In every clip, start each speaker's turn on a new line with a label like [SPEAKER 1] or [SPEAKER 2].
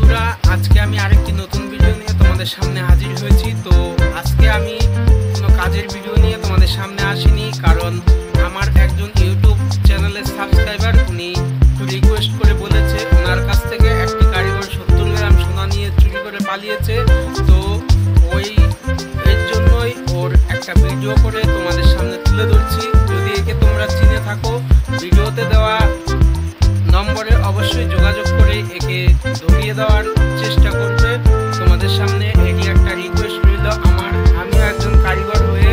[SPEAKER 1] বন্ধুরা, আজকে আমি আরেকটি নতুন ভিডিও নিয়ে তোমাদের সামনে হাজির হয়েছি। তো আজকে আমি কোনো কাজের ভিডিও নিয়ে তোমাদের সামনে আসিনি, কারণ আমার একজন ইউটিউব চ্যানেলের সাবস্ক্রাইবার উনি রিকোয়েস্ট করে বলেছে ওনার কাছ থেকে একটি কারিগর 70 গ্রাম সোনা নিয়ে চুরি করে পালিয়েছে। তো এর জন্যই ওর একটা ভিডিও করে তোমাদের সামনে তুলে ধরছি। যদি একে তোমরা চিনে থাকো, ভিডিওতে দেওয়া নম্বরে অবশ্যই যোগাযোগ করে একে ধরিয়ে দেওয়ার চেষ্টা করবে। তোমাদের সামনে এটি একটা রিকোয়েস্ট রইল আমার। আমি একজন কারিগর হয়ে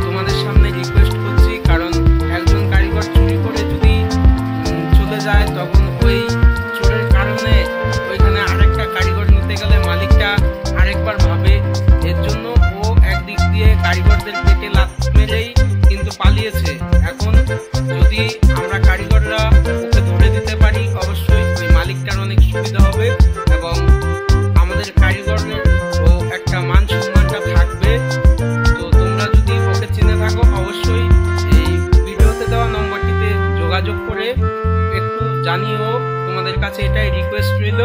[SPEAKER 1] তোমাদের সামনে রিকোয়েস্ট করছি, কারণ একজন কারিগর চুরি করে যদি চলে যায় তখন ওই চোরের কারণে ওইখানে আরেকটা কারিগর নিতে গেলে মালিকটা আরেকবার ভাবে। এর জন্য ও একদিক দিয়ে কারিগরদের পেটে লাথ মেরেই কিন্তু পালিয়েছে। এখন যদি আমরা কারিগররা ওকে ধরে দিতে পারি, অবশ্যই ওই মালিকটার অনেক সুবিধা হবে এবং আমাদের কারিগরের ও একটা মান সম্মানটা থাকবে। তো তোমরা যদি ওকে চিনে থাকো, অবশ্যই এই ভিডিওতে দেওয়া নম্বরটিতে যোগাযোগ করে একটু জানিও। তোমাদের কাছে এটাই রিকোয়েস্ট রইল।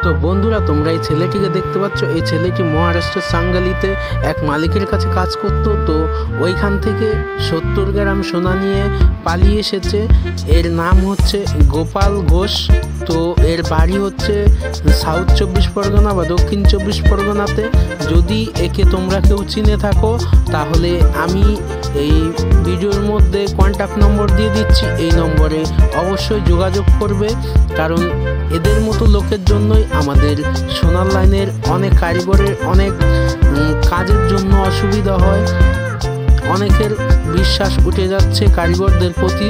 [SPEAKER 2] তো বন্ধুরা, তোমরা এই ছেলেটিকে দেখতে পাচ্ছ। এই ছেলেটি মহারাষ্ট্রের সাঙ্গালিতে এক মালিকের কাছে কাজ করত। তো ওইখান থেকে 70 গ্রাম সোনা নিয়ে পালিয়ে এসেছে। এর নাম হচ্ছে গোপাল ঘোষ। তো এর বাড়ি হচ্ছে সাউথ 24 পরগনা বা দক্ষিণ 24 পরগনাতে। যদি একে তোমরা কেউ চিনে থাকো, তাহলে আমি এই ভিডিওর মধ্যে কন্ট্যাক্ট নম্বর দিয়ে দিচ্ছি। এই নম্বরে অবশ্যই যোগাযোগ করবে, কারণ এদের মতো লোকের জন্যই আমাদের সোনার লাইনের অনেক কারিগরের অনেক কাজের জন্য অসুবিধা হয়। অনেকের বিশ্বাস উঠে যাচ্ছে কারিগরদের প্রতি।